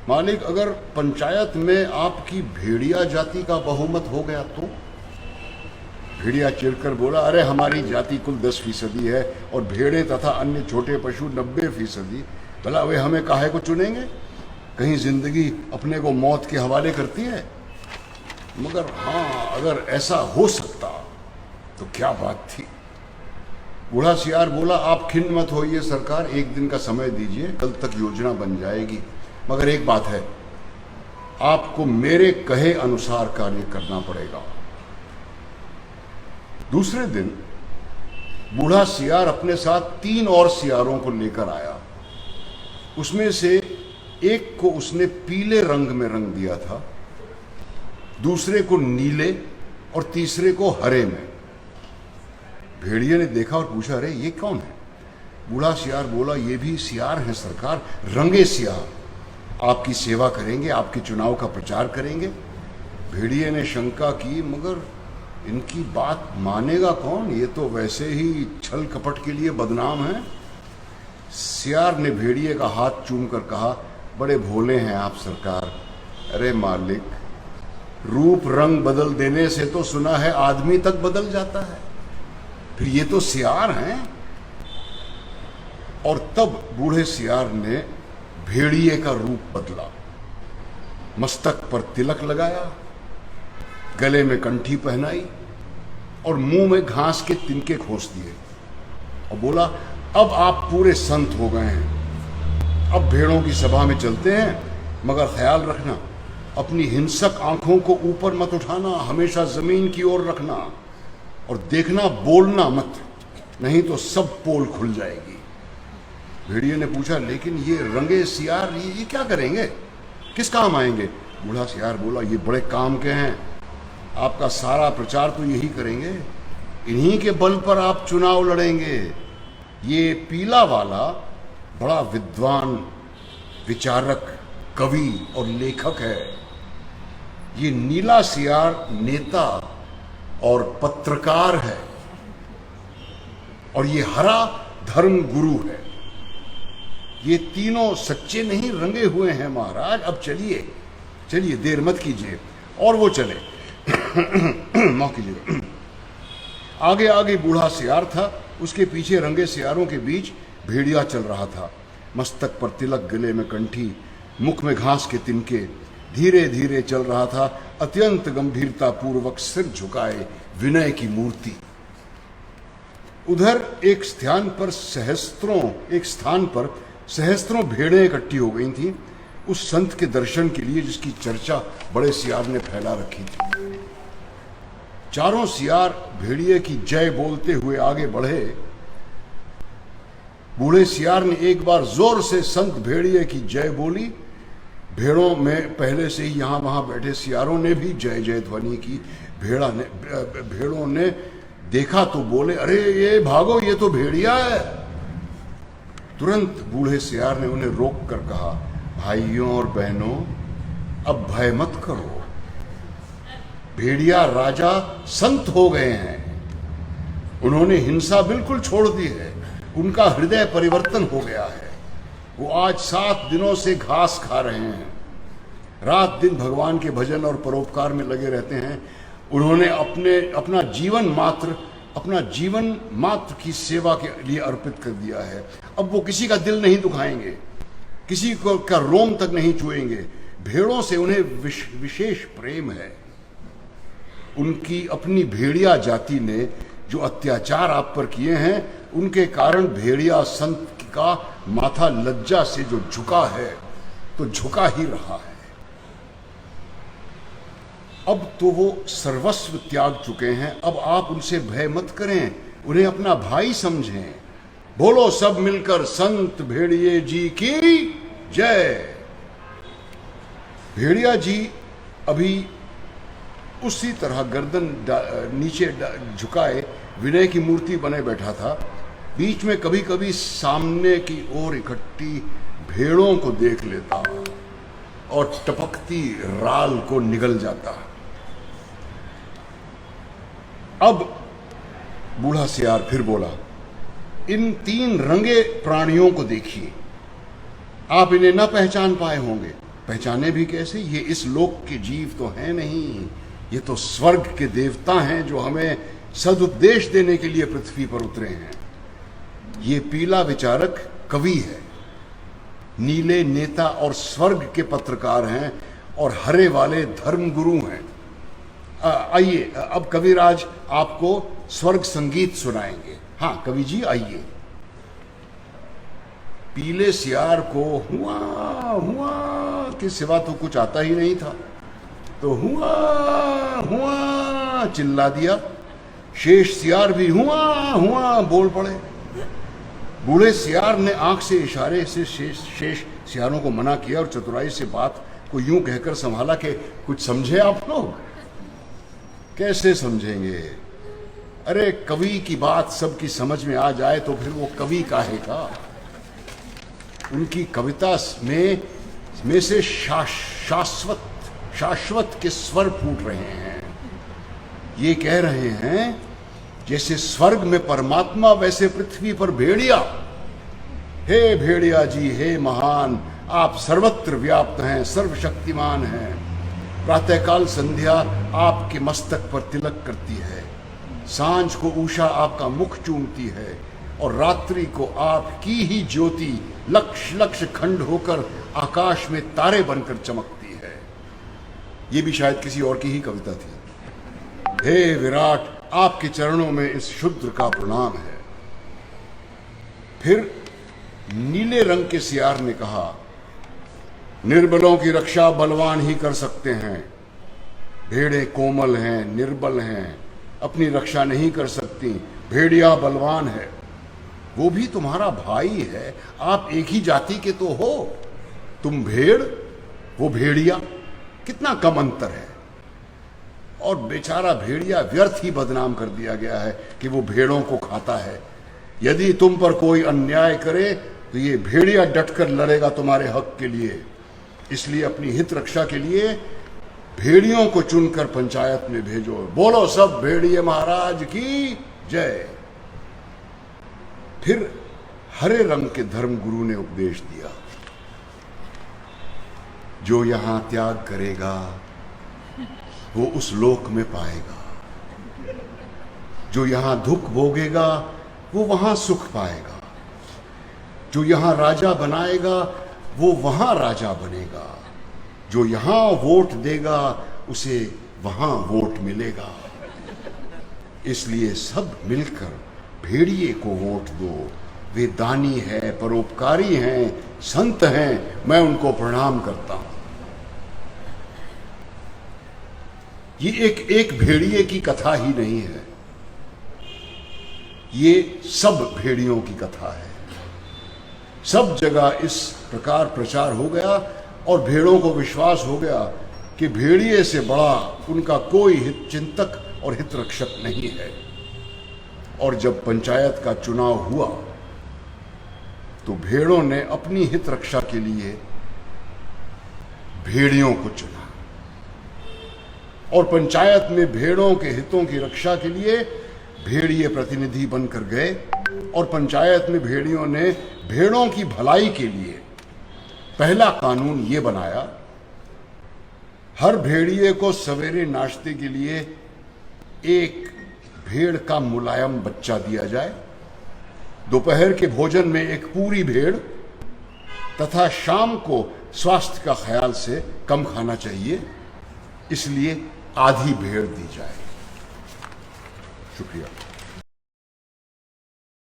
मालिक, अगर पंचायत में आपकी भेड़िया जाति का बहुमत हो गया तो? भेड़िया चिढ़कर बोला, अरे हमारी जाति कुल 10% है और भेड़ें तथा अन्य छोटे पशु 90%। भला वे हमें काहे को चुनेंगे? कहीं जिंदगी अपने को मौत के हवाले करती है? मगर हाँ, अगर ऐसा हो सकता तो क्या बात थी। बूढ़ा सियार बोला, आप खिन्न मत होइए सरकार, एक दिन का समय दीजिए, कल तक योजना बन जाएगी। मगर एक बात है, आपको मेरे कहे अनुसार कार्य करना पड़ेगा। दूसरे दिन बूढ़ा सियार अपने साथ 3 और सियारों को लेकर आया। उसमें से एक को उसने पीले रंग में रंग दिया था, दूसरे को नीले और तीसरे को हरे में। भेड़िए ने देखा और पूछा, अरे ये कौन है? बूढ़ा सियार बोला, ये भी सियार हैं सरकार, रंगे सियार, आपकी सेवा करेंगे, आपके चुनाव का प्रचार करेंगे। भेड़िए ने शंका की, मगर इनकी बात मानेगा कौन? ये तो वैसे ही छल कपट के लिए बदनाम है। सियार ने भेड़िए का हाथ चूम कर कहा, बड़े भोले हैं आप सरकार। अरे मालिक, रूप रंग बदल देने से तो सुना है आदमी तक बदल जाता है, फिर ये तो सियार हैं। और तब बूढ़े सियार ने भेड़िए का रूप बदला, मस्तक पर तिलक लगाया, गले में कंठी पहनाई और मुंह में घास के तिनके खोस दिए और बोला, अब आप पूरे संत हो गए हैं, अब भेड़ों की सभा में चलते हैं, मगर ख्याल रखना, अपनी हिंसक आंखों को ऊपर मत उठाना, हमेशा जमीन की ओर रखना और देखना, बोलना मत, नहीं तो सब पोल खुल जाएगी। भेड़िए ने पूछा, लेकिन ये रंगे सियार ये क्या करेंगे, किस काम आएंगे? बूढ़ा सियार बोला, ये बड़े काम के हैं, आपका सारा प्रचार तो यही करेंगे, इन्हीं के बल पर आप चुनाव लड़ेंगे। ये पीला वाला बड़ा विद्वान, विचारक, कवि और लेखक है, ये नीला सियार नेता और पत्रकार है, और ये हरा धर्म गुरु है। ये तीनों सच्चे नहीं रंगे हुए हैं महाराज। अब चलिए चलिए, देर मत कीजिए। और वो चले। माफ कीजिएगा। आगे आगे बूढ़ा सियार था, उसके पीछे रंगे सियारों के बीच भेड़िया चल रहा था, मस्तक पर तिलक, गले में कंठी, मुख में घास के तिनके, धीरे धीरे चल रहा था, अत्यंत गंभीरता पूर्वक सिर झुकाए, विनय की मूर्ति। उधर एक स्थान पर सहस्त्रों भेड़ें इकट्ठी हो गई थीं, उस संत के दर्शन के लिए जिसकी चर्चा बड़े सियार ने फैला रखी थी। चारों सियार भेड़िए की जय बोलते हुए आगे बढ़े। बूढ़े सियार ने एक बार जोर से संत भेड़िए की जय बोली। भेड़ों में पहले से ही यहां वहां बैठे सियारों ने भी जय जय ध्वनि की। भेड़ों ने देखा तो बोले, अरे ये भागो, ये तो भेड़िया है। तुरंत बूढ़े सियार ने उन्हें रोक कर कहा, भाइयों और बहनों, अब भय मत करो, भेड़िया राजा संत हो गए हैं, उन्होंने हिंसा बिल्कुल छोड़ दी है, उनका हृदय परिवर्तन हो गया है। वो आज 7 दिनों से घास खा रहे हैं, रात दिन भगवान के भजन और परोपकार में लगे रहते हैं। उन्होंने अपना जीवन मात्र की सेवा के लिए अर्पित कर दिया है। अब वो किसी का दिल नहीं दुखाएंगे, किसी को का रोम तक नहीं छुएंगे। भेड़ों से उन्हें विशेष प्रेम है। उनकी अपनी भेड़िया जाति ने जो अत्याचार आप पर किए हैं, उनके कारण भेड़िया संत का माथा लज्जा से जो झुका है, तो झुका ही रहा है। अब तो वो सर्वस्व त्याग चुके हैं, अब आप उनसे भय मत करें, उन्हें अपना भाई समझें। बोलो सब मिलकर संत भेड़िए जी की जय। भेड़िया जी अभी उसी तरह गर्दन नीचे झुकाए विनय की मूर्ति बने बैठा था। बीच में कभी कभी सामने की ओर इकट्ठी भेड़ों को देख लेता और टपकती राल को निगल जाता। अब बूढ़ा सियार फिर बोला, इन 3 रंगे प्राणियों को देखिए, आप इन्हें न पहचान पाए होंगे, पहचाने भी कैसे? ये इस लोक के जीव तो हैं नहीं, ये तो स्वर्ग के देवता हैं जो हमें सदुपदेश देने के लिए पृथ्वी पर उतरे हैं। ये पीला विचारक कवि है, नीले नेता और स्वर्ग के पत्रकार हैं, और हरे वाले धर्मगुरु हैं। आइए अब कविराज आपको स्वर्ग संगीत सुनाएंगे। हाँ कवि जी आइए। पीले सियार को हुआ हुआ के सिवा तो कुछ आता ही नहीं था, तो हुआ हुआ चिल्ला दिया। शेष सियार भी हुआ हुआ बोल पड़े। बूढ़े सियार ने आंख से इशारे से शेष सियारों को मना किया और चतुराई से बात को यूं कहकर संभाला कि कुछ समझे आप लोग? कैसे समझेंगे? अरे कवि की बात सबकी समझ में आ जाए तो फिर वो कवि काहे का? उनकी कविता में से शाश्वत के स्वर फूट रहे हैं। ये कह रहे हैं जैसे स्वर्ग में परमात्मा वैसे पृथ्वी पर भेड़िया। हे भेड़िया जी, हे महान, आप सर्वत्र व्याप्त हैं, सर्वशक्तिमान हैं। प्रातःकाल संध्या आपके मस्तक पर तिलक करती है, सांझ को उषा आपका मुख चूमती है, और रात्रि को आपकी ही ज्योति लक्ष लक्ष खंड होकर आकाश में तारे बनकर चमकती है। ये भी शायद किसी और की ही कविता थी। हे विराट, आपके चरणों में इस शूद्र का प्रणाम है। फिर नीले रंग के सियार ने कहा, निर्बलों की रक्षा बलवान ही कर सकते हैं। भेड़ें कोमल हैं, निर्बल हैं, अपनी रक्षा नहीं कर सकती। भेड़िया बलवान है, वो भी तुम्हारा भाई है। आप एक ही जाति के तो हो। तुम भेड़, वो भेड़िया, कितना कम अंतर है। और बेचारा भेड़िया व्यर्थ ही बदनाम कर दिया गया है कि वो भेड़ों को खाता है। यदि तुम पर कोई अन्याय करे तो ये भेड़िया डटकर लड़ेगा तुम्हारे हक के लिए। इसलिए अपनी हित रक्षा के लिए भेड़ियों को चुनकर पंचायत में भेजो। बोलो सब भेड़िए महाराज की जय। फिर हरे रंग के धर्मगुरु ने उपदेश दिया, जो यहां त्याग करेगा वो उस लोक में पाएगा। जो यहां दुख भोगेगा वो वहां सुख पाएगा। जो यहां राजा बनाएगा वो वहां राजा बनेगा। जो यहां वोट देगा उसे वहां वोट मिलेगा। इसलिए सब मिलकर भेड़िए को वोट दो। वे दानी है, परोपकारी हैं, संत हैं, मैं उनको प्रणाम करता हूं। ये एक भेड़िए की कथा ही नहीं है, ये सब भेड़ियों की कथा है। सब जगह इस प्रकार प्रचार हो गया और भेड़ों को विश्वास हो गया कि भेड़िए से बड़ा उनका कोई हित चिंतक और हित रक्षक नहीं है। और जब पंचायत का चुनाव हुआ तो भेड़ों ने अपनी हित रक्षा के लिए भेड़ियों को चुना, और पंचायत में भेड़ों के हितों की रक्षा के लिए भेड़िए प्रतिनिधि बनकर गए। और पंचायत में भेड़ियों ने भेड़ों की भलाई के लिए पहला कानून ये बनाया, हर भेड़िए को सवेरे नाश्ते के लिए एक भेड़ का मुलायम बच्चा दिया जाए, दोपहर के भोजन में एक पूरी भेड़, तथा शाम को स्वास्थ्य का ख्याल से कम खाना चाहिए, इसलिए आधी भेड़ दी जाए। शुक्रिया।